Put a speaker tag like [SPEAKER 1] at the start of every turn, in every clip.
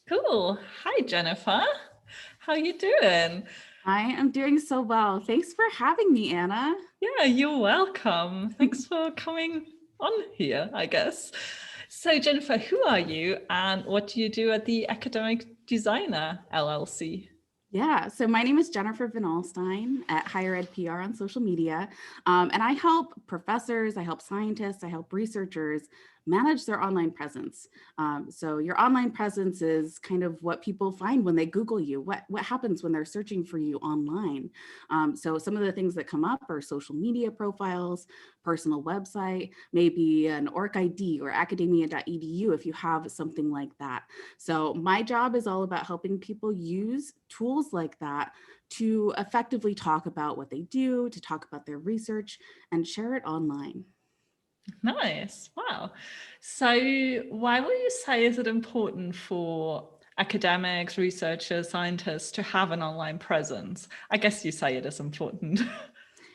[SPEAKER 1] Cool. Hi, Jennifer. How you doing?
[SPEAKER 2] I am doing so well. Thanks for having me, Anna.
[SPEAKER 1] Yeah, you're welcome. Thanks for coming on here, I guess. So, Jennifer, who are you and what do you do at the Academic Designer LLC?
[SPEAKER 2] Yeah, so my name is Jennifer Van Alstyne at Higher Ed PR on social media. And I help professors, I help scientists, I help researchers manage their online presence. So your online presence is kind of what people find when they Google you. What happens when they're searching for you online? So some of the things that come up are social media profiles, personal website, maybe an org ID or academia.edu if you have something like that. So my job is all about helping people use tools like that to effectively talk about what they do, to talk about their research and share it online.
[SPEAKER 1] Nice. Wow. So, why will you say is it important for academics, researchers, scientists to have an online presence? I guess you say it is important.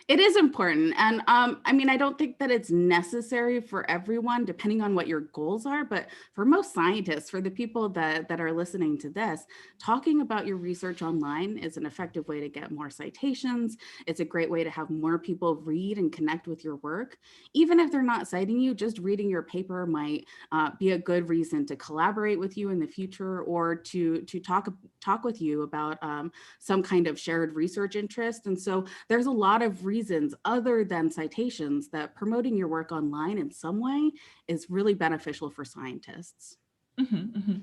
[SPEAKER 2] It is important. And I mean, I don't think that it's necessary for everyone, depending on what your goals are. But for most scientists, for the people that are listening to this, talking about your research online is an effective way to get more citations. It's a great way to have more people read and connect with your work. Even if they're not citing you, just reading your paper might be a good reason to collaborate with you in the future or to talk with you about some kind of shared research interest. And so there's a lot of reasons other than citations that promoting your work online in some way is really beneficial for scientists.
[SPEAKER 1] Mhm, mhm.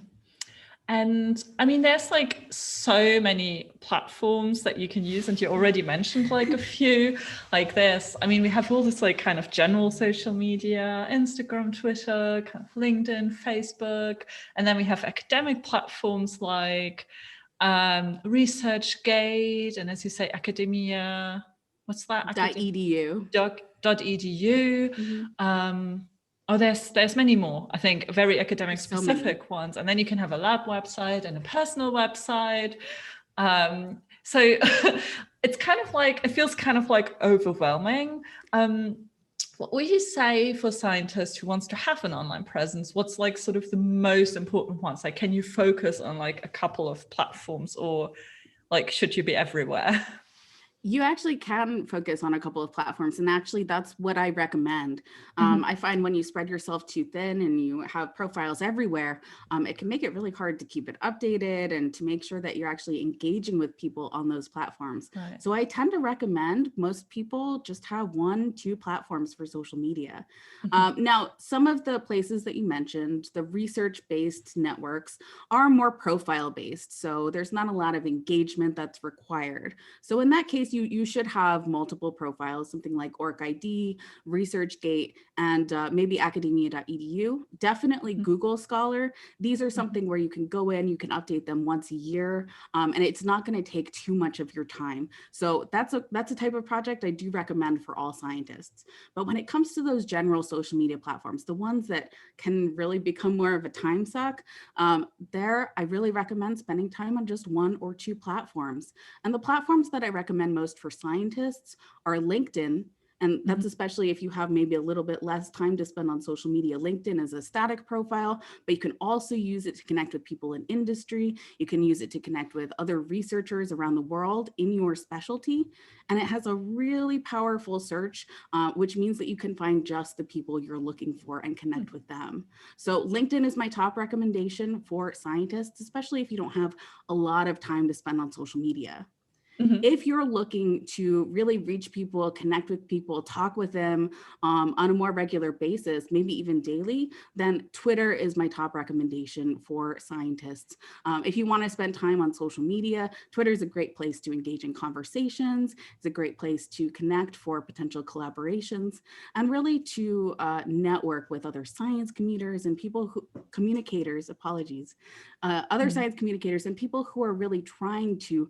[SPEAKER 1] And I mean, there's like so many platforms that you can use, and you already mentioned like a few. Like this, I mean, we have all this like kind of general social media, Instagram, Twitter, kind of LinkedIn, Facebook, and then we have academic platforms like ResearchGate, and as you say, Academia. What's that?
[SPEAKER 2] .edu.
[SPEAKER 1] Edu.
[SPEAKER 2] Mhm.
[SPEAKER 1] Um, Oh, there's many more, I think, very academic
[SPEAKER 2] There's so many.
[SPEAKER 1] specific ones. And then you can have a lab website and a personal website. So it's kind of like, it feels kind of like overwhelming. What would you say for scientists who wants to have an online presence? What's like sort of the most important ones? Like, can you focus on like a couple of platforms or like, should you be everywhere?
[SPEAKER 2] You actually can focus on a couple of platforms, and actually that's what I recommend.
[SPEAKER 1] Mhm.
[SPEAKER 2] I find when you spread yourself too thin and you have profiles everywhere, it can make it really hard to keep it updated and to make sure that you're actually engaging with people on those platforms.
[SPEAKER 1] Right.
[SPEAKER 2] So I tend to recommend most people just have 1, 2 platforms for social media.
[SPEAKER 1] Mhm.
[SPEAKER 2] Now, some of the places that you mentioned, the research-based networks, are more profile-based, so there's not a lot of engagement that's required. So in that case, you should have multiple profiles, something like org ID, ResearchGate, and maybe academia.edu. Definitely
[SPEAKER 1] Mhm.
[SPEAKER 2] Google Scholar. These are
[SPEAKER 1] Mhm.
[SPEAKER 2] something where you can go in, you can update them once a year, and it's not going to take too much of your time. So that's a type of project I do recommend for all scientists. But when it comes to those general social media platforms, the ones that can really become more of a time suck, there I really recommend spending time on just 1 or 2 platforms. And the platforms that I recommend most for scientists are LinkedIn. And
[SPEAKER 1] Mhm.
[SPEAKER 2] that's especially if you have maybe a little bit less time to spend on social media. LinkedIn is a static profile, but you can also use it to connect with people in industry. You can use it to connect with other researchers around the world in your specialty. And it has a really powerful search, which means that you can find just the people you're looking for and connect with them. So LinkedIn is my top recommendation for scientists, especially if you don't have a lot of time to spend on social media.
[SPEAKER 1] Mhm.
[SPEAKER 2] If you're looking to really reach people, connect with people, talk with them on a more regular basis, maybe even daily, then Twitter is my top recommendation for scientists. If you want to spend time on social media, Twitter is a great place to engage in conversations. It's a great place to connect for potential collaborations and really to network with other science communicators and people who communicators, apologies, other
[SPEAKER 1] Mhm.
[SPEAKER 2] science communicators and people who are really trying to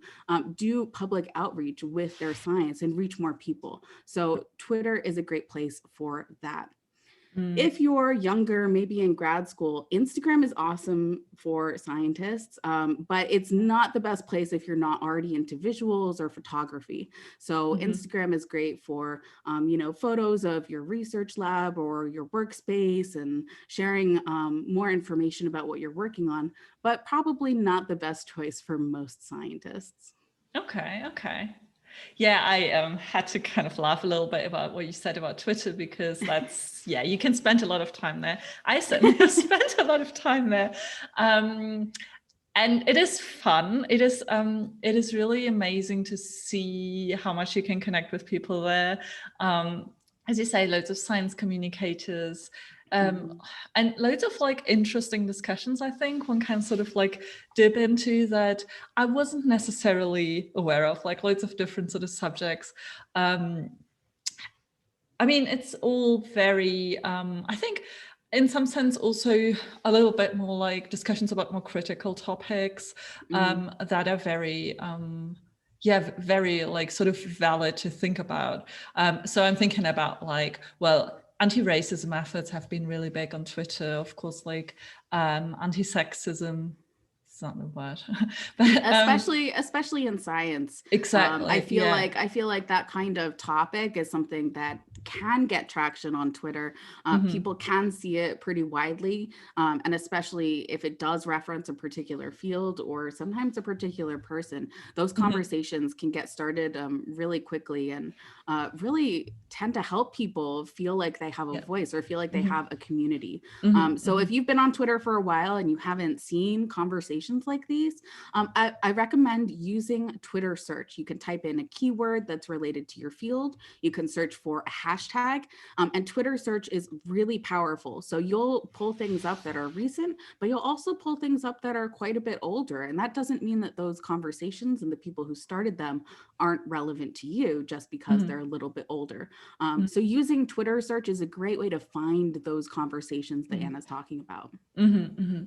[SPEAKER 2] do public outreach with their science and reach more people. So Twitter is a great place for that.
[SPEAKER 1] Mm.
[SPEAKER 2] If you're younger, maybe in grad school, Instagram is awesome for scientists, but it's not the best place if you're not already into visuals or photography. So
[SPEAKER 1] Mhm.
[SPEAKER 2] Instagram is great for, photos of your research lab or your workspace and sharing more information about what you're working on, but probably not the best choice for most scientists.
[SPEAKER 1] Okay, okay. Yeah, I had to kind of laugh a little bit about what you said about Twitter because that's, yeah, you can spend a lot of time there. I certainly have spent a lot of time there. Um, and it is fun. It is really amazing to see how much you can connect with people there. As you say, loads of science communicators, um,
[SPEAKER 2] Mhm.
[SPEAKER 1] and loads of like interesting discussions. I think one can sort of like dip into that I wasn't necessarily aware of, like loads of different sort of subjects. Um, I mean, it's all very, I think in some sense also a little bit more like discussions about more critical topics
[SPEAKER 2] Mhm.
[SPEAKER 1] that are very, yeah, very like sort of valid to think about. So I'm thinking about like, well, anti-racism methods have been really big on Twitter, of course, like anti-sexism, it's not the word, but
[SPEAKER 2] Especially in science. I
[SPEAKER 1] exactly,
[SPEAKER 2] feel
[SPEAKER 1] yeah.
[SPEAKER 2] like that kind of topic is something that can get traction on Twitter.
[SPEAKER 1] Hmm.
[SPEAKER 2] People can see it pretty widely, and especially if it does reference a particular field or sometimes a particular person, those
[SPEAKER 1] Hmm.
[SPEAKER 2] conversations can get started really quickly and really tend to help people feel like they have a
[SPEAKER 1] Yeah.
[SPEAKER 2] voice or feel like they
[SPEAKER 1] Hmm.
[SPEAKER 2] have a community.
[SPEAKER 1] Hmm.
[SPEAKER 2] So
[SPEAKER 1] Hmm.
[SPEAKER 2] if you've been on Twitter for a while and you haven't seen conversations like these, I recommend using Twitter search. You can type in a keyword that's related to your field. You can search for a hashtag, and Twitter search is really powerful. So you'll pull things up that are recent, but you'll also pull things up that are quite a bit older. And that doesn't mean that those conversations and the people who started them aren't relevant to you just because they're a
[SPEAKER 1] Hmm.
[SPEAKER 2] little bit older. So using Twitter search is a great way to find those conversations that
[SPEAKER 1] Hmm.
[SPEAKER 2] Anna's talking about.
[SPEAKER 1] Hmm. Hmm.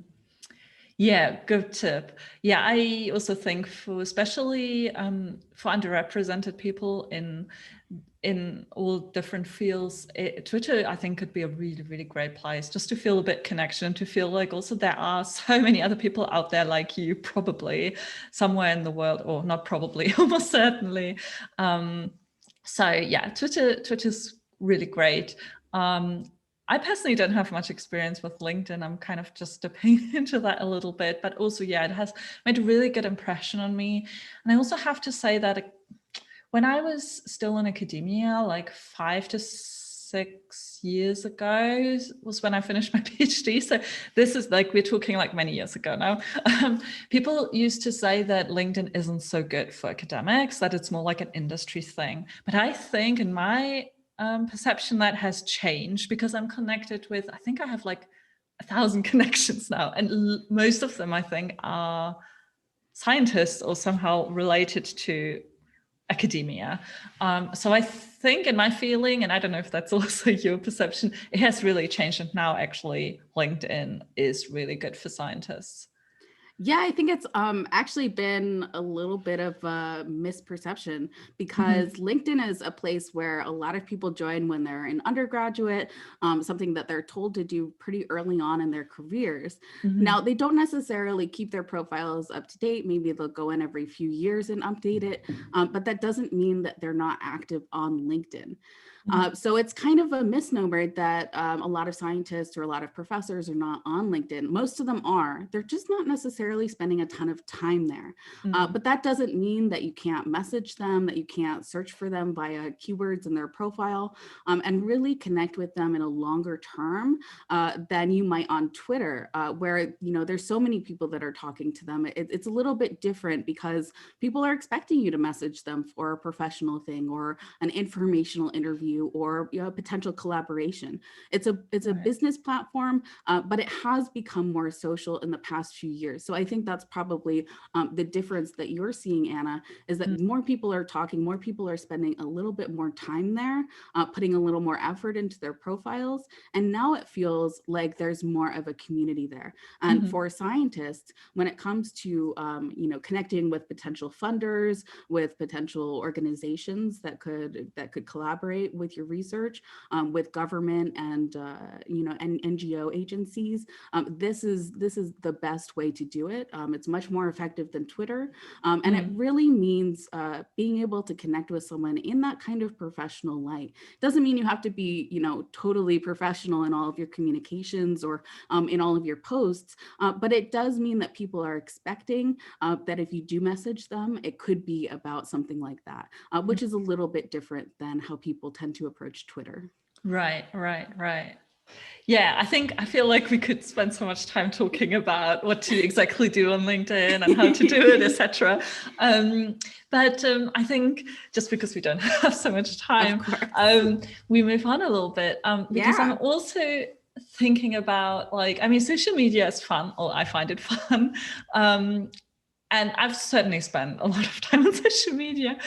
[SPEAKER 1] Yeah, good tip. Yeah, I also think for especially for underrepresented people in all different fields, Twitter I think could be a really really great place just to feel a bit connection, to feel like also there are so many other people out there like you, probably somewhere in the world, or not probably, almost certainly. Um, so yeah, Twitter's really great. Um, I personally don't have much experience with LinkedIn. I'm kind of just dipping into that a little bit, but also, yeah, it has made a really good impression on me. And I also have to say that when I was still in academia, like 5 to 6 years ago, was when I finished my PhD. So this is like, we're talking like many years ago now. People used to say that LinkedIn isn't so good for academics, that it's more like an industry thing. But I think in my perception that has changed because I'm connected with, I think I have like 1,000 connections now. And most of them, I think, are scientists or somehow related to academia. So I think in my feeling, and I don't know if that's also your perception, it has really changed. And now actually LinkedIn is really good for scientists.
[SPEAKER 2] Yeah, I think it's actually been a little bit of a misperception because
[SPEAKER 1] Mm-hmm.
[SPEAKER 2] LinkedIn is a place where a lot of people join when they're an undergraduate, something that they're told to do pretty early on in their careers.
[SPEAKER 1] Mm-hmm.
[SPEAKER 2] Now, they don't necessarily keep their profiles up to date. Maybe they'll go in every few years and update it, but that doesn't mean that they're not active on LinkedIn.
[SPEAKER 1] Mm-hmm.
[SPEAKER 2] So it's kind of a misnomer that a lot of scientists or a lot of professors are not on LinkedIn. Most of them are. They're just not necessarily spending a ton of time there.
[SPEAKER 1] Mm-hmm.
[SPEAKER 2] But that doesn't mean that you can't message them, that you can't search for them via keywords in their profile, and really connect with them in a longer term than you might on Twitter, where there's so many people that are talking to them. It's a little bit different because people are expecting you to message them for a professional thing or an informational interview or a potential collaboration. It's a
[SPEAKER 1] Right.
[SPEAKER 2] business platform, but it has become more social in the past few years. So I think that's probably the difference that you're seeing, Anna, is that more people are talking, more people are spending a little bit more time there, putting a little more effort into their profiles, and now it feels like there's more of a community there. And
[SPEAKER 1] Mm-hmm.
[SPEAKER 2] for scientists, when it comes to connecting with potential funders, with potential organizations that could collaborate with your research, with government and and NGO agencies, this is the best way to do it. It's much more effective than Twitter, and it really means being able to connect with someone in that kind of professional light. Doesn't mean you have to be totally professional in all of your communications or in all of your posts, but it does mean that people are expecting that if you do message them, it could be about something like that, which is a little bit different than how people tend to approach Twitter.
[SPEAKER 1] Right. Yeah, I feel like we could spend so much time talking about what to exactly do on LinkedIn and how to do it, etc. But I think just because we don't have so much time, we move on a little bit because I'm also thinking about social media is fun, or I find it fun. And I've certainly spent a lot of time on social media.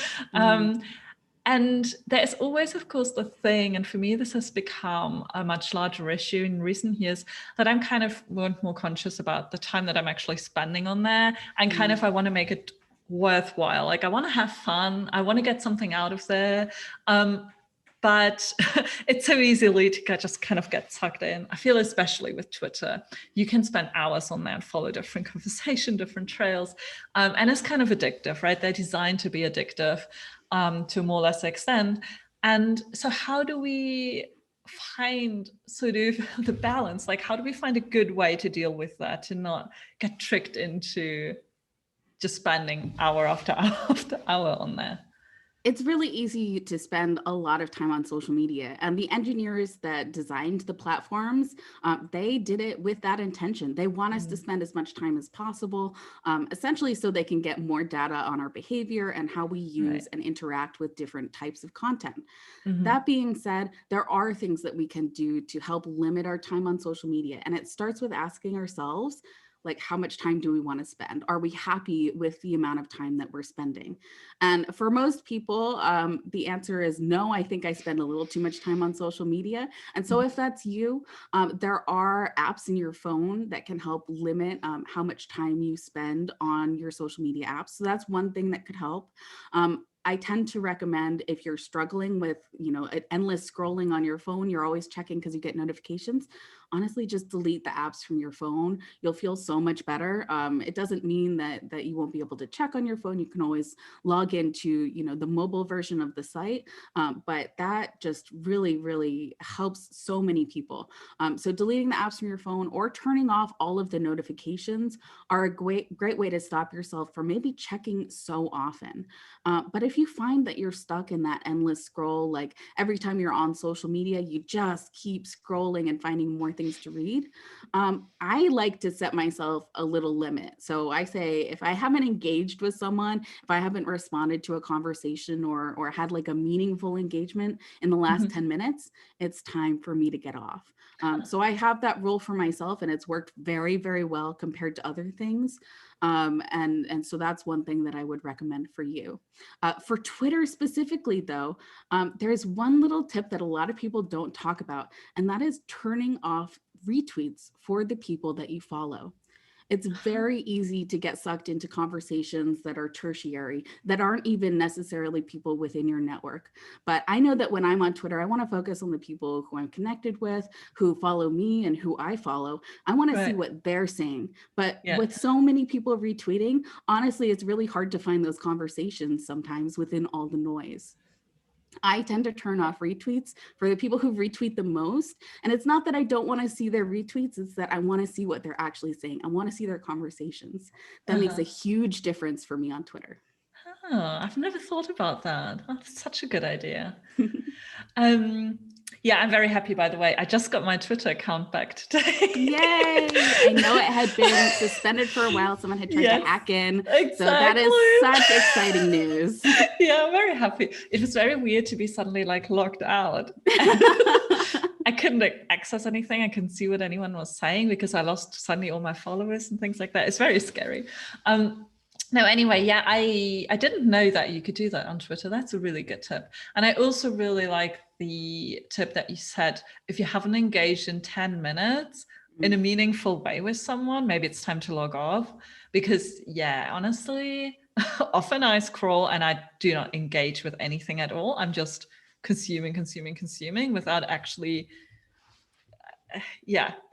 [SPEAKER 1] And there's always, of course, the thing, and for me, this has become a much larger issue in recent years, that I'm kind of more and more conscious about the time that I'm actually spending on there. And kind of, I want to make it worthwhile. Like, I want to have fun. I want to get something out of there. But it's so easily to just kind of get sucked in. I feel especially with Twitter, you can spend hours on there and follow different conversation, different trails. And it's kind of addictive, right? They're designed to be addictive to a more or less extent. And so how do we find sort of the balance? Like, how do we find a good way to deal with that, to not get tricked into just spending hour after hour after hour on there?
[SPEAKER 2] It's really easy to spend a lot of time on social media, and the engineers that designed the platforms, they did it with that intention. They want us to spend as much time as possible, essentially so they can get more data on our behavior and how we use and interact with different types of content. That being said, there are things that we can do to help limit our time on social media, and it starts with asking ourselves, like, how much time do we want to spend? Are we happy with the amount of time that we're spending? And for most people, the answer is no. I think I spend a little too much time on social media. And so if that's you, there are apps in your phone that can help limit how much time you spend on your social media apps. So that's one thing that could help. I tend to recommend, if you're struggling with, endless scrolling on your phone, you're always checking because you get notifications, honestly, just delete the apps from your phone. You'll feel so much better. It doesn't mean that you won't be able to check on your phone. You can always log into, the mobile version of the site, but that just really, really helps so many people. So deleting the apps from your phone or turning off all of the notifications are a great way to stop yourself from maybe checking so often. But if you find that you're stuck in that endless scroll, like every time you're on social media, you just keep scrolling and finding more things to read, I like to set myself a little limit. So I say, if I haven't engaged with someone, if I haven't responded to a conversation or had like a meaningful engagement in the last 10 minutes, it's time for me to get off. So I have that rule for myself, and it's worked very, very well compared to other things. And so that's one thing that I would recommend for you. For Twitter specifically, though, there's one little tip that a lot of people don't talk about, and that is turning off retweets for the people that you follow. It's very easy to get sucked into conversations that are tertiary, that aren't even necessarily people within your network. But I know that when I'm on Twitter, I want to focus on the people who I'm connected with, who follow me and who I follow. I want to see what they're saying. But with so many people retweeting, honestly, it's really hard to find those conversations sometimes within all the noise. I tend to turn off retweets for the people who retweet the most. And it's not that I don't want to see their retweets, it's that I want to see what they're actually saying. I want to see their conversations. That makes a huge difference for me on Twitter.
[SPEAKER 1] Oh, I've never thought about that. That's such a good idea. Yeah, I'm very happy, by the way. I just got my Twitter account back today.
[SPEAKER 2] Yay! I know it had been suspended for a while. Someone had tried to hack in.
[SPEAKER 1] Exactly.
[SPEAKER 2] So that is such exciting news.
[SPEAKER 1] Yeah, I'm very happy. It was very weird to be suddenly like locked out. I couldn't access anything. I couldn't see what anyone was saying because I lost suddenly all my followers and things like that. It's very scary. No, anyway, yeah, I didn't know that you could do that on Twitter. That's a really good tip. And I also really like the tip that you said, if you haven't engaged in 10 minutes in a meaningful way with someone, maybe it's time to log off. Because yeah, honestly, often I scroll and I do not engage with anything at all. I'm just consuming without actually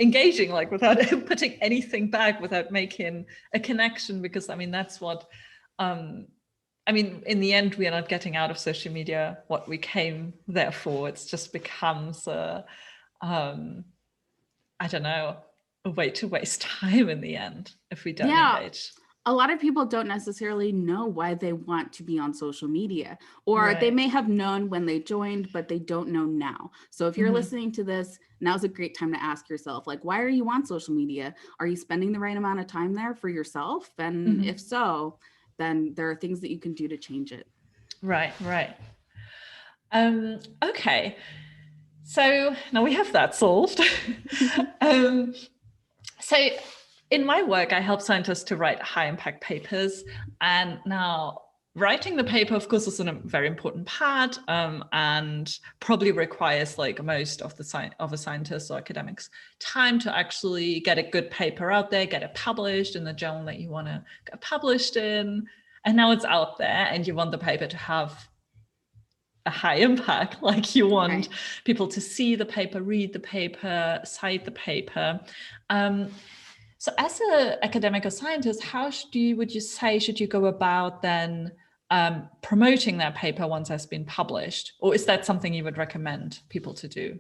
[SPEAKER 1] engaging, like without putting anything back, without making a connection. Because I mean, that's what I mean, in the end, we are not getting out of social media what we came there for. It's just becomes I don't know, a way to waste time in the end if we don't engage.
[SPEAKER 2] A lot of people don't necessarily know why they want to be on social media, or they
[SPEAKER 1] Right.
[SPEAKER 2] may have known when they joined, but they don't know now. So if you're listening to this, now's a great time to ask yourself, like, why are you on social media? Are you spending the right amount of time there for yourself? And if so, then there are things that you can do to change it.
[SPEAKER 1] Right. Okay. So now we have that solved. So in my work, I help scientists to write high impact papers. And now writing the paper, of course, is a very important part, and probably requires like most of a scientist or academics time to actually get a good paper out there, get it published in the journal that you want to get published in. And now it's out there and you want the paper to have a high impact, like you want people to see the paper, read the paper, cite the paper. So as an academic or scientist, how would you say should you go about then promoting that paper once it's been published? Or is that something you would recommend people to do?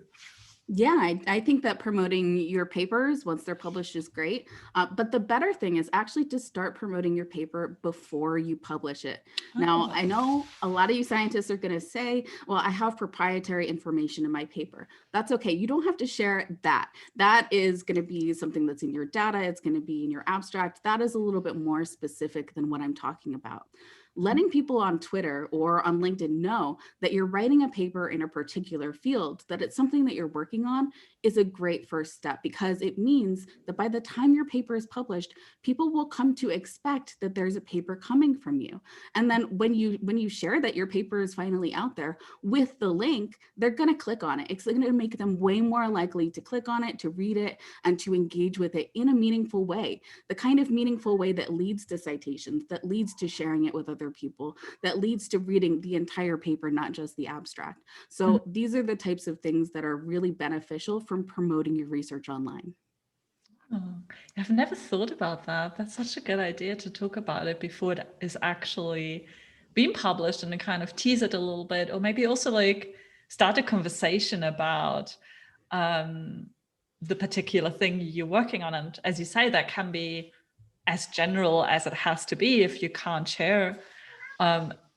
[SPEAKER 2] Yeah, I think that promoting your papers once they're published is great. But the better thing is actually to start promoting your paper before you publish it. Now, I know a lot of you scientists are going to say, well, I have proprietary information in my paper. That's okay. You don't have to share that. That is going to be something that's in your data. It's going to be in your abstract. That is a little bit more specific than what I'm talking about. Letting people on Twitter or on LinkedIn know that you're writing a paper in a particular field, that it's something that you're working on, is a great first step, because it means that by the time your paper is published, people will come to expect that there's a paper coming from you. And then when you share that your paper is finally out there with the link, they're going to click on it. It's going to make them way more likely to click on it, to read it, and to engage with it in a meaningful way. The kind of meaningful way that leads to citations, that leads to sharing it with other people, that leads to reading the entire paper, not just the abstract. So these are the types of things that are really beneficial from promoting your research online.
[SPEAKER 1] Oh, I've never thought about that. That's such a good idea to talk about it before it is actually being published, and to kind of tease it a little bit, or maybe also like start a conversation about the particular thing you're working on. And as you say, that can be as general as it has to be if you can't share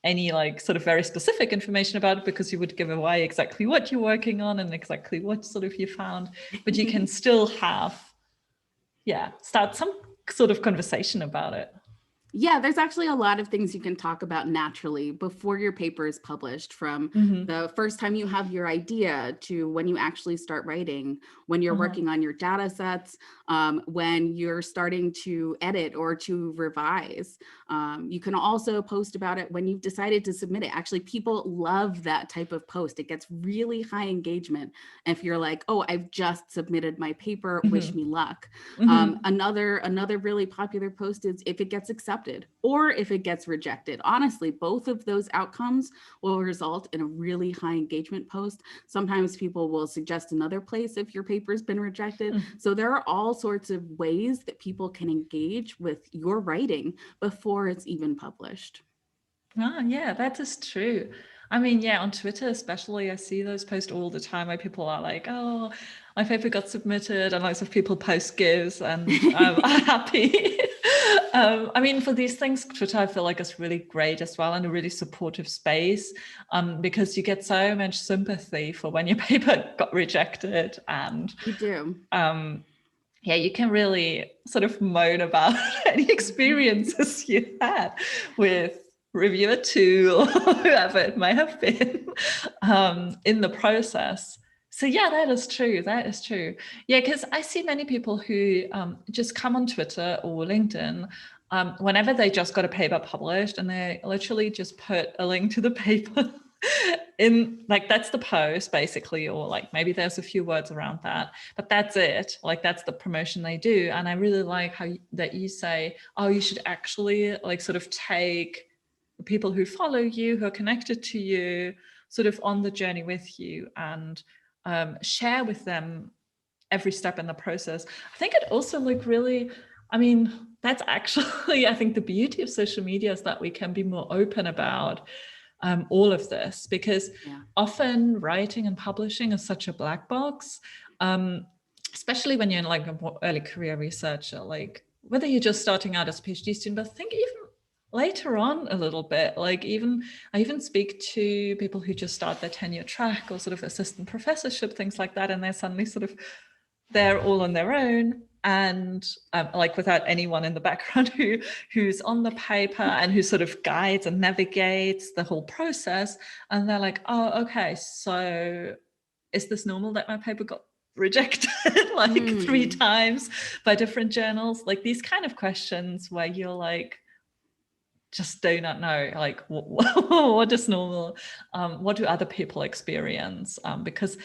[SPEAKER 1] any like sort of very specific information about it, because you would give away exactly what you're working on and exactly what sort of you found. But you can still have start some sort of conversation about it.
[SPEAKER 2] Yeah, there's actually a lot of things you can talk about naturally before your paper is published, from the first time you have your idea to when you actually start writing, when you're working on your data sets, when you're starting to edit or to revise. You can also post about it when you've decided to submit it. Actually, people love that type of post. It gets really high engagement if you're like, oh, I've just submitted my paper, wish me luck. Another really popular post is if it gets accepted or if it gets rejected. Honestly, both of those outcomes will result in a really high engagement post. Sometimes people will suggest another place if your paper's been rejected. So there are all sorts of ways that people can engage with your writing before it's even published.
[SPEAKER 1] Oh, yeah, that is true. I mean, yeah, on Twitter especially, I see those posts all the time where people are like, oh, my paper got submitted, and lots of people post GIFs and are happy. I mean, for these things, Twitter, I feel like is really great as well, and a really supportive space, because you get so much sympathy for when your paper got rejected. And
[SPEAKER 2] you do.
[SPEAKER 1] Yeah, you can really sort of moan about any experiences you had with reviewer 2 or whoever it may have been in the process. So yeah, that is true. That is true. Yeah, because I see many people who just come on Twitter or LinkedIn whenever they just got a paper published, and they literally just put a link to the paper in, like, that's the post basically, or like maybe there's a few words around that, but that's it. Like, that's the promotion they do. And I really like how that you say, oh, you should actually like sort of take people who follow you, who are connected to you, sort of on the journey with you and share with them every step in the process. I think it also like really, I mean, that's actually, I think the beauty of social media is that we can be more open about all of this, because often writing and publishing is such a black box, especially when you're in like a more early career researcher, like whether you're just starting out as a PhD student, but I think even later on a little bit, like I even speak to people who just start their tenure track or sort of assistant professorship, things like that, and they're suddenly sort of, they're all on their own, and like without anyone in the background who's on the paper and who sort of guides and navigates the whole process. And they're like, oh, okay, so is this normal that my paper got rejected like 3 times by different journals? Like these kind of questions where you're like, just do not know, like what is normal, what do other people experience, because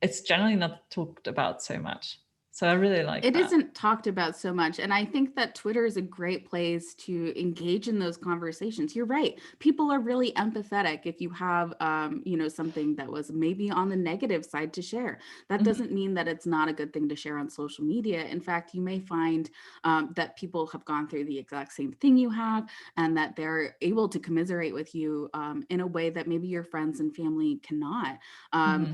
[SPEAKER 1] it's generally not talked about so much. So I really like
[SPEAKER 2] it
[SPEAKER 1] that.
[SPEAKER 2] isn't talked about so much. And I think that Twitter is a great place to engage in those conversations. You're right. People are really empathetic if you have, something that was maybe on the negative side to share. That doesn't mean that it's not a good thing to share on social media. In fact, you may find that people have gone through the exact same thing you have, and that they're able to commiserate with you in a way that maybe your friends and family cannot.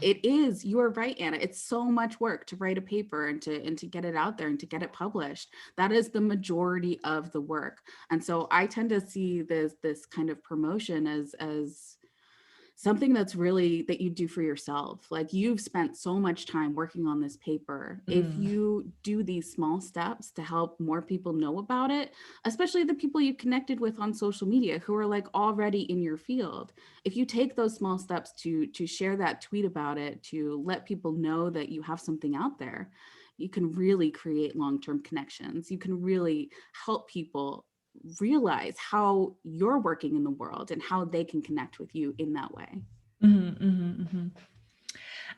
[SPEAKER 2] It is, you are right, Anna. It's so much work to write a paper and to get it out there and to get it published. That is the majority of the work. And so I tend to see this kind of promotion as something that's really that you do for yourself. Like, you've spent so much time working on this paper. If you do these small steps to help more people know about it, especially the people you connected with on social media who are like already in your field, if you take those small steps to share that tweet about it, to let people know that you have something out there, you can really create long-term connections. You can really help people realize how you're working in the world and how they can connect with you in that way.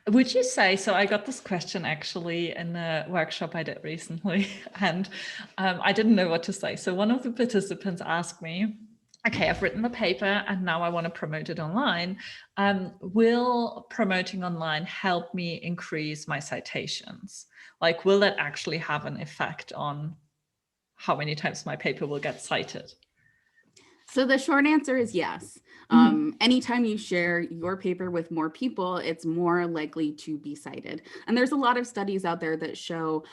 [SPEAKER 1] Would you say, so I got this question actually in a workshop I did recently, and I didn't know what to say. So one of the participants asked me, okay, I've written the paper and now I want to promote it online. Will promoting online help me increase my citations? Like, will that actually have an effect on how many times my paper will get cited?
[SPEAKER 2] So the short answer is yes. Anytime you share your paper with more people, it's more likely to be cited. And there's a lot of studies out there that show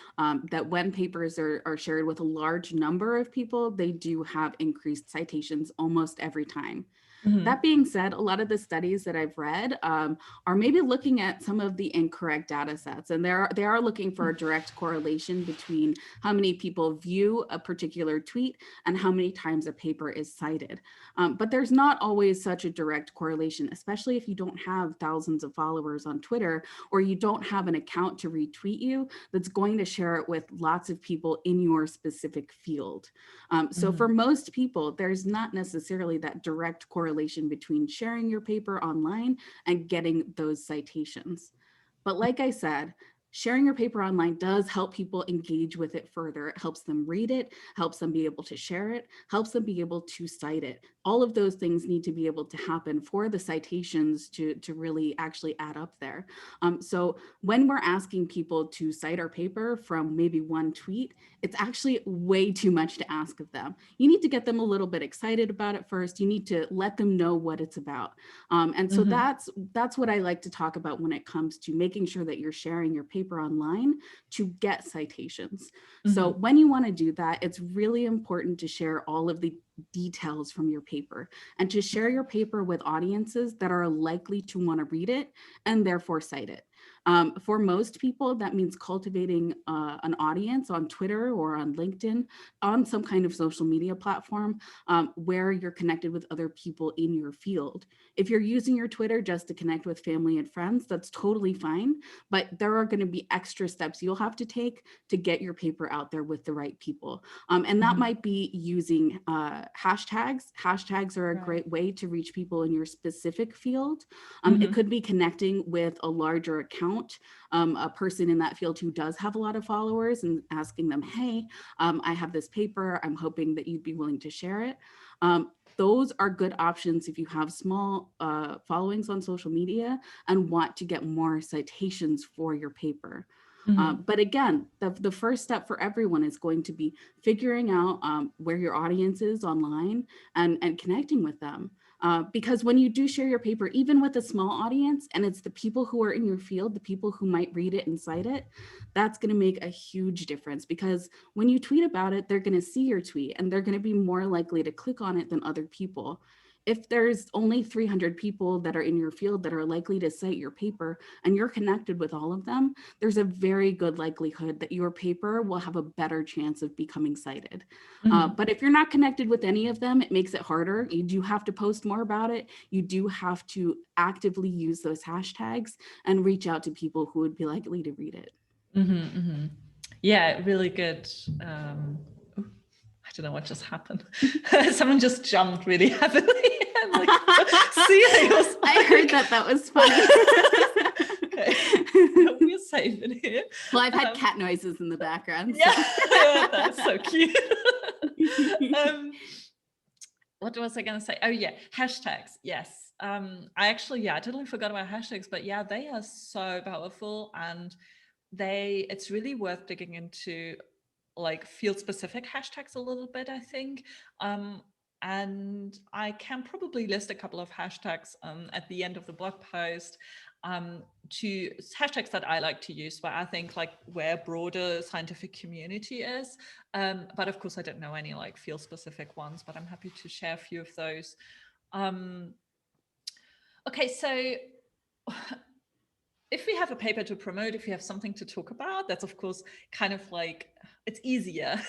[SPEAKER 2] that when papers are shared with a large number of people, they do have increased citations almost every time. That being said, a lot of the studies that I've read are maybe looking at some of the incorrect data sets, and they are looking for a direct correlation between how many people view a particular tweet and how many times a paper is cited. But there's not always such a direct correlation, especially if you don't have thousands of followers on Twitter, or you don't have an account to retweet you that's going to share it with lots of people in your specific field. So for most people, there's not necessarily that direct correlation between sharing your paper online and getting those citations. But like I said, sharing your paper online does help people engage with it further. It helps them read it, helps them be able to share it, helps them be able to cite it. All of those things need to be able to happen for the citations to really actually add up there. So when we're asking people to cite our paper from maybe one tweet, it's actually way too much to ask of them. You need to get them a little bit excited about it first. You need to let them know what it's about. And so that's what I like to talk about when it comes to making sure that you're sharing your paper online to get citations. So when you want to do that, it's really important to share all of the details from your paper and to share your paper with audiences that are likely to want to read it and therefore cite it. For most people, that means cultivating an audience on Twitter or on LinkedIn, on some kind of social media platform where you're connected with other people in your field. If you're using your Twitter just to connect with family and friends, that's totally fine. But there are going to be extra steps you'll have to take to get your paper out there with the right people. And that might be using hashtags. Hashtags are a great way to reach people in your specific field. It could be connecting with a larger account, a person in that field who does have a lot of followers, and asking them, hey, I have this paper. I'm hoping that you'd be willing to share it. those are good options if you have small followings on social media and want to get more citations for your paper. But again, the first step for everyone is going to be figuring out where your audience is online and connecting with them. Because when you do share your paper, even with a small audience, and it's the people who are in your field, the people who might read it and cite it, that's going to make a huge difference. Because when you tweet about it, they're going to see your tweet and they're going to be more likely to click on it than other people. If there's only 300 people that are in your field that are likely to cite your paper and you're connected with all of them, there's a very good likelihood that your paper will have a better chance of becoming cited. But if you're not connected with any of them, it makes it harder. You do have to post more about it. You do have to actively use those hashtags and reach out to people who would be likely to read it.
[SPEAKER 1] Yeah, really good. I don't know what just happened. Someone just jumped really heavily. Like,
[SPEAKER 2] I heard that was funny.
[SPEAKER 1] Okay, we're safe in here.
[SPEAKER 2] Well, I've had cat noises in the background. So.
[SPEAKER 1] Yeah, that's so cute. What was I going to say? Oh yeah, hashtags. Yes. I totally forgot about hashtags, but yeah, they are so powerful, and it's really worth digging into like field specific hashtags a little bit, I think. And I can probably list a couple of hashtags at the end of the blog post, to hashtags that I like to use, where I think like where broader scientific community is. But of course I don't know any like field specific ones, but I'm happy to share a few of those. Okay, so if we have a paper to promote, if we have something to talk about, that's of course kind of like, it's easier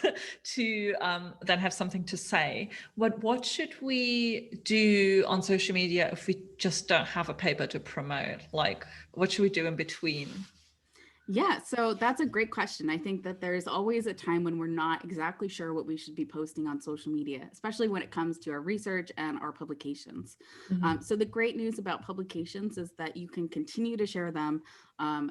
[SPEAKER 1] to then have something to say. What should we do on social media if we just don't have a paper to promote? Like, what should we do in between?
[SPEAKER 2] Yeah, so that's a great question. I think that there's always a time when we're not exactly sure what we should be posting on social media, especially when it comes to our research and our publications. So the great news about publications is that you can continue to share them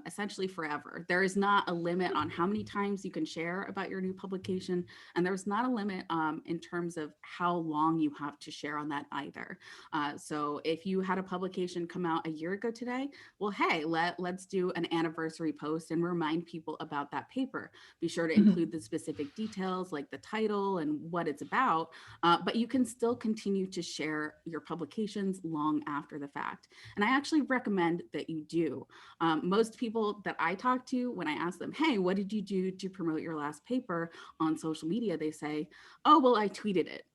[SPEAKER 2] essentially forever. There is not a limit on how many times you can share about your new publication, and there's not a limit in terms of how long you have to share on that either. So if you had a publication come out a year ago today, well, hey, let's do an anniversary post and remind people about that paper. Be sure to include the specific details like the title and what it's about, but you can still continue to share your publications long after the fact. And I actually recommend that you do. Most people that I talk to, when I ask them, hey, what did you do to promote your last paper on social media? They say, oh, well, I tweeted it.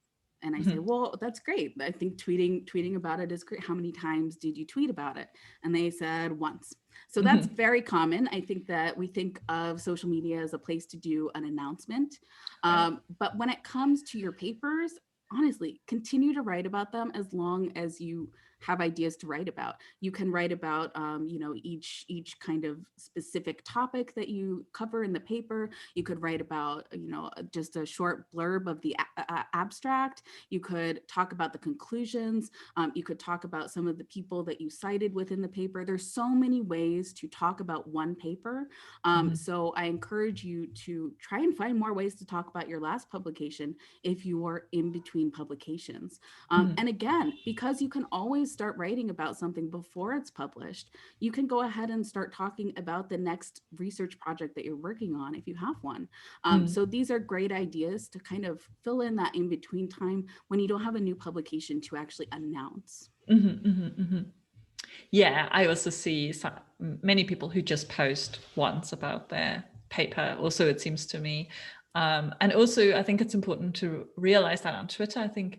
[SPEAKER 2] And I say, well, that's great. I think tweeting about it is great. How many times did you tweet about it? And they said once. So that's very common. I think that we think of social media as a place to do an announcement. But when it comes to your papers, honestly, continue to write about them as long as you have ideas to write about. You can write about, each kind of specific topic that you cover in the paper. You could write about, just a short blurb of the abstract. You could talk about the conclusions. You could talk about some of the people that you cited within the paper. There's so many ways to talk about one paper. So I encourage you to try and find more ways to talk about your last publication if you are in between publications. And again, because you can always start writing about something before it's published, you can go ahead and start talking about the next research project that you're working on if you have one. So these are great ideas to kind of fill in that in between time when you don't have a new publication to actually announce.
[SPEAKER 1] Yeah, I also see many people who just post once about their paper, also it seems to me. And also I think it's important to realize that on Twitter, I think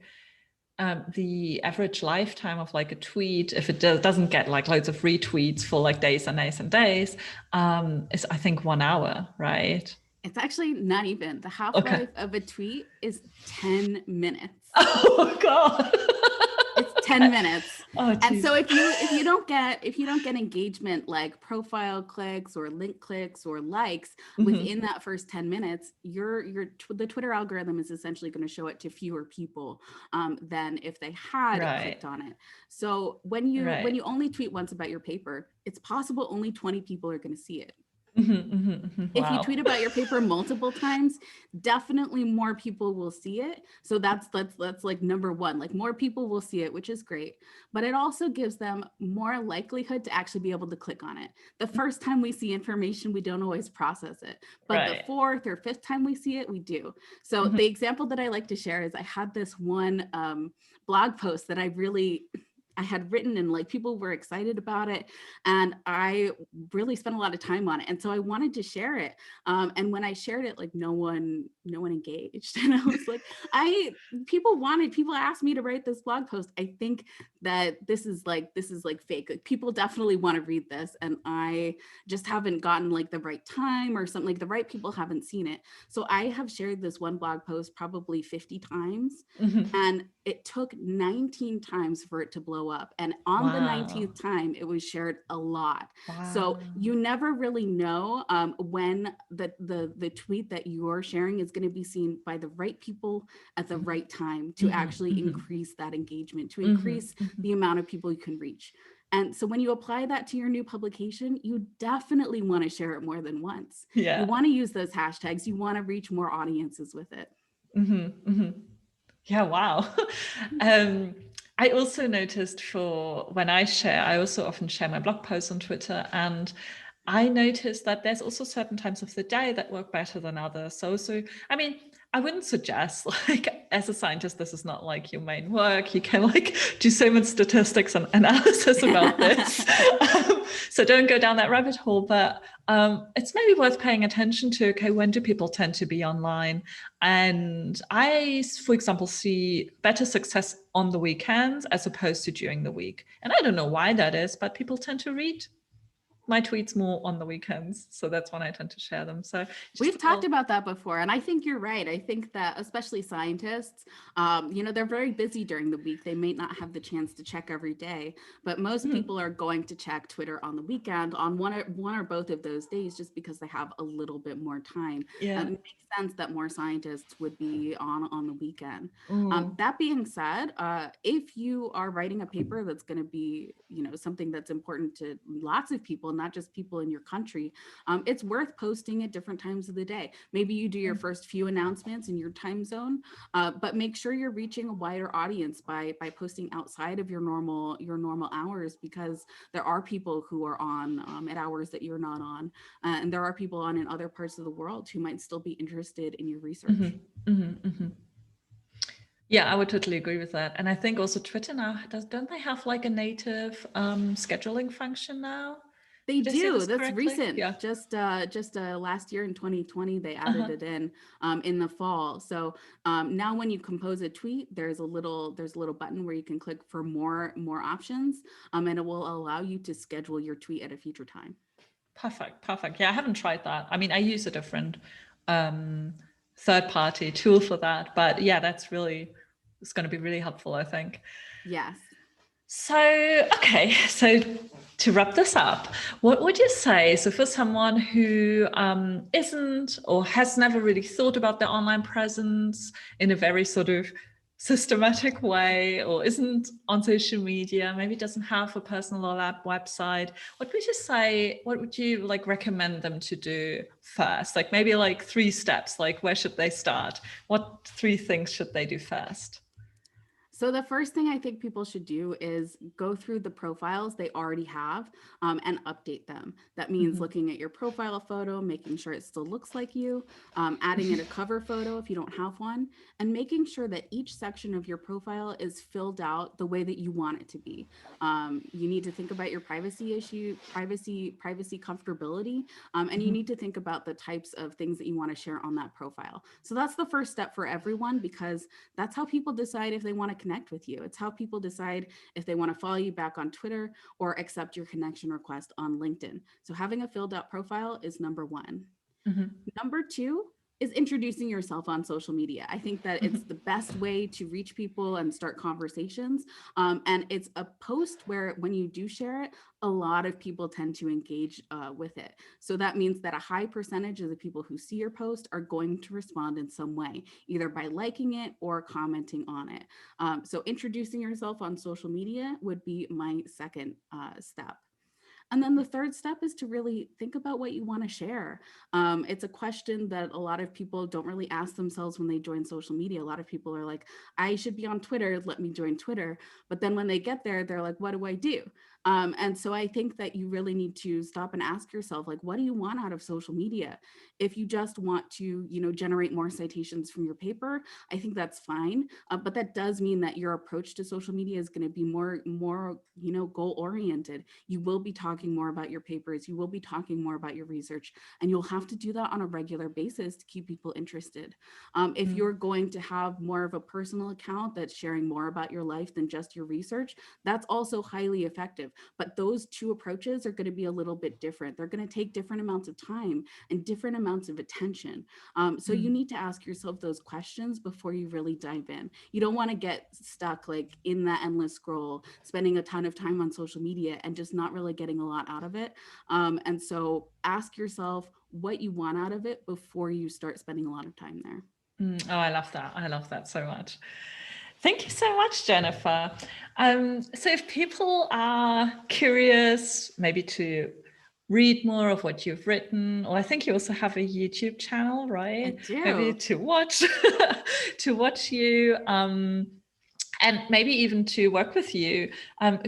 [SPEAKER 1] the average lifetime of like a tweet, if it doesn't get like loads of retweets for like days and days and days, is I think 1 hour, right?
[SPEAKER 2] It's actually not even. The half-life of a tweet is 10 minutes.
[SPEAKER 1] Oh God.
[SPEAKER 2] It's 10 minutes.
[SPEAKER 1] Oh,
[SPEAKER 2] and so if you don't get engagement like profile clicks or link clicks or likes within that first 10 minutes, the Twitter algorithm is essentially going to show it to fewer people than if they had clicked on it. So when you only tweet once about your paper, it's possible only 20 people are going to see it. If you
[SPEAKER 1] Wow.
[SPEAKER 2] tweet about your paper multiple times, definitely more people will see it. So that's like number one, like more people will see it, which is great. But it also gives them more likelihood to actually be able to click on it. The first time we see information, we don't always process it. But the
[SPEAKER 1] Right.
[SPEAKER 2] fourth or fifth time we see it, we do. So
[SPEAKER 1] Mhm.
[SPEAKER 2] the example that I like to share is I had this one blog post that I had written, and like people were excited about it, and I really spent a lot of time on it, and so I wanted to share it. And when I shared it, like no one engaged, and I was like, people asked me to write this blog post. I think that this is like fake. Like people definitely want to read this, and I just haven't gotten like the right time or something. Like the right people haven't seen it. So I have shared this one blog post probably 50 times, and it took 19 times for it to blow up. And on the
[SPEAKER 1] Wow.
[SPEAKER 2] 19th time, it was shared a lot. So
[SPEAKER 1] Wow.
[SPEAKER 2] you never really know when the tweet that you're sharing is going to be seen by the right people at the right time to actually increase that engagement, to increase the amount of people you can reach. And so when you apply that to your new publication, you definitely want to share it more than once. You
[SPEAKER 1] Yeah.
[SPEAKER 2] want to use those hashtags. You want to reach more audiences with it.
[SPEAKER 1] Yeah, wow. um, I also noticed for when I share, I also often share my blog posts on Twitter, and I noticed that there's also certain times of the day that work better than others. So I mean, I wouldn't suggest like as a scientist, this is not like your main work. You can like do so much statistics and analysis about this. So don't go down that rabbit hole. But it's maybe worth paying attention to, okay, when do people tend to be online? And I, for example, see better success on the weekends as opposed to during the week. And I don't know why that is, but people tend to read my tweets more on the weekends. So that's when I tend to share them. So just
[SPEAKER 2] We've
[SPEAKER 1] a
[SPEAKER 2] talked
[SPEAKER 1] little.
[SPEAKER 2] about that before, and I think you're right. I think that especially scientists, they're very busy during the week. They may not have the chance to check every day, but most people are going to check Twitter on the weekend on one or both of those days, just because they have a little bit more time.
[SPEAKER 1] Yeah.
[SPEAKER 2] It makes sense that more scientists would be on the weekend.
[SPEAKER 1] Mm.
[SPEAKER 2] That being said, if you are writing a paper that's going to be, something that's important to lots of people, not just people in your country, it's worth posting at different times of the day. Maybe you do your first few announcements in your time zone, but make sure you're reaching a wider audience by posting outside of your normal hours, because there are people who are on at hours that you're not on, and there are people on in other parts of the world who might still be interested in your research.
[SPEAKER 1] Yeah, I would totally agree with that. And I think also Twitter now don't they have like a native scheduling function now?
[SPEAKER 2] They
[SPEAKER 1] Did I say
[SPEAKER 2] do.
[SPEAKER 1] this
[SPEAKER 2] That's
[SPEAKER 1] correctly?
[SPEAKER 2] recent.
[SPEAKER 1] Yeah.
[SPEAKER 2] Just last year in 2020, they added
[SPEAKER 1] Uh-huh.
[SPEAKER 2] it in the fall. So now when you compose a tweet, there's a little button where you can click for more options, and it will allow you to schedule your tweet at a future time.
[SPEAKER 1] Perfect. Perfect. Yeah, I haven't tried that. I mean, I use a different um, third party tool for that. But yeah, it's going to be really helpful, I think.
[SPEAKER 2] Yes.
[SPEAKER 1] So, okay, so to wrap this up, what would you say? So, for someone who isn't or has never really thought about their online presence in a very sort of systematic way, or isn't on social media, maybe doesn't have a personal or lab website, what would you say? What would you like recommend them to do first? Like maybe like 3 steps, like where should they start? What 3 things should they do first?
[SPEAKER 2] So the first thing I think people should do is go through the profiles they already have, and update them. That means
[SPEAKER 1] Mm-hmm.
[SPEAKER 2] looking at your profile photo, making sure it still looks like you, adding in a cover photo if you don't have one, and making sure that each section of your profile is filled out the way that you want it to be. You need to think about your privacy comfortability, and you need to think about the types of things that you want to share on that profile. So that's the first step for everyone, because that's how people decide if they want to connect with you. It's how people decide if they want to follow you back on Twitter or accept your connection request on LinkedIn. So having a filled out profile is number one. Number two is introducing yourself on social media. I think that it's the best way to reach people and start conversations. And it's a post where when you do share it, a lot of people tend to engage with it. So that means that a high percentage of the people who see your post are going to respond in some way, either by liking it or commenting on it. So introducing yourself on social media would be my second step. And then the third step is to really think about what you want to share. It's a question that a lot of people don't really ask themselves when they join social media. A lot of people are like, I should be on Twitter, let me join Twitter. But then when they get there, they're like, what do I do? And so I think that you really need to stop and ask yourself, like, what do you want out of social media? If you just want to, generate more citations from your paper, I think that's fine. But that does mean that your approach to social media is going to be more, goal oriented. You will be talking more about your papers. You will be talking more about your research, and you'll have to do that on a regular basis to keep people interested. If you're going to have more of a personal account that's sharing more about your life than just your research, that's also highly effective. But those two approaches are going to be a little bit different. They're going to take different amounts of time and different amounts of attention. So you need to ask yourself those questions before you really dive in. You don't want to get stuck like in that endless scroll, spending a ton of time on social media and just not really getting a lot out of it. And so ask yourself what you want out of it before you start spending a lot of time there.
[SPEAKER 1] Oh, I love that. I love that so much. Thank you so much, Jennifer. So if people are curious, maybe to read more of what you've written, or I think you also have a YouTube channel, right?
[SPEAKER 2] I do.
[SPEAKER 1] Maybe to watch you, and maybe even to work with you.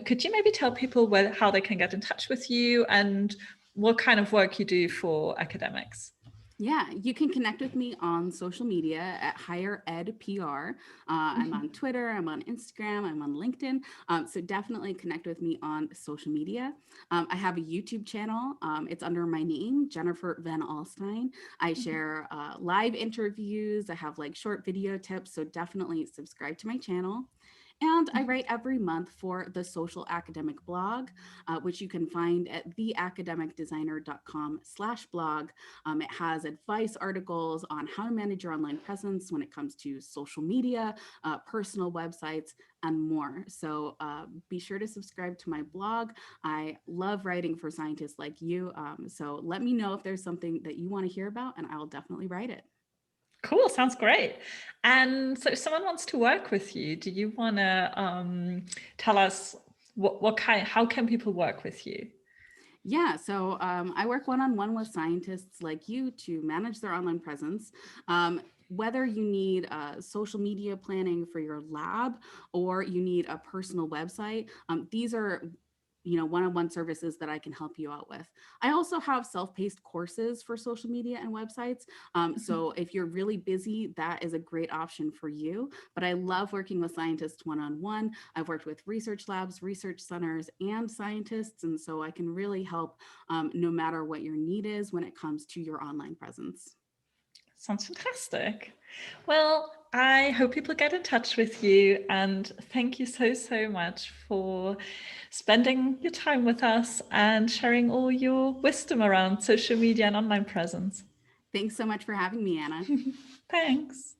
[SPEAKER 1] Could you maybe tell people how they can get in touch with you and what kind of work you do for academics?
[SPEAKER 2] Yeah, you can connect with me on social media at Higher Ed PR. I'm on Twitter, I'm on Instagram, I'm on LinkedIn. So definitely connect with me on social media. I have a YouTube channel. It's under my name, Jennifer Van Alstyne. I share live interviews. I have like short video tips. So definitely subscribe to my channel. And I write every month for the Social Academic blog, which you can find at theacademicdesigner.com/blog. It has advice articles on how to manage your online presence when it comes to social media, personal websites, and more. So be sure to subscribe to my blog. I love writing for scientists like you. So let me know if there's something that you want to hear about, and I will definitely write it.
[SPEAKER 1] Cool, sounds great. And so if someone wants to work with you, do you want to tell us how can people work with you?
[SPEAKER 2] Yeah, so I work one-on-one with scientists like you to manage their online presence. Whether you need social media planning for your lab or you need a personal website, these are one-on-one services that I can help you out with. I also have self-paced courses for social media and websites. So if you're really busy, that is a great option for you. But I love working with scientists one-on-one. I've worked with research labs, research centers, and scientists. And so I can really help no matter what your need is when it comes to your online presence.
[SPEAKER 1] Sounds fantastic. Well, I hope people get in touch with you, and thank you so, so much for spending your time with us and sharing all your wisdom around social media and online presence.
[SPEAKER 2] Thanks so much for having me, Anna.
[SPEAKER 1] Thanks.